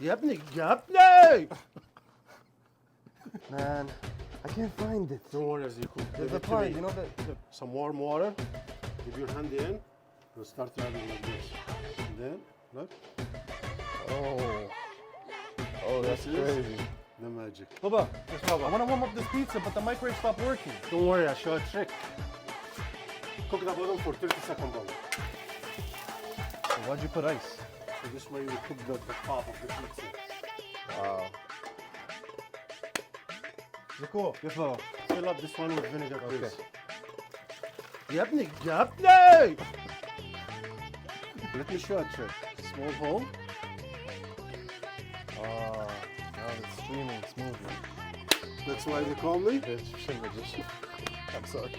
يا ابني جابني. Man, I can't find it. Don't worry, Ezekiel. There's Give a it to pond, me. you know that. Some warm water. Give your hand in. And start rubbing like this. And then, look, Oh, that's This is- crazy. the magic. Baba, I want to warm up this pizza, but the microwave stopped working. Don't worry, I'll show a trick. Cook the bottom for 30 seconds bottom. Why'd you put ice? So this way you cook the top of the pizza. Wow. Cool. Yes, Baba. Fill up this one with vinegar, please. Okay. يا ابني جابني. Let me show a trick. Small hole. Now it's streaming smoothly. That's why they call me. Magician. I'm sorry.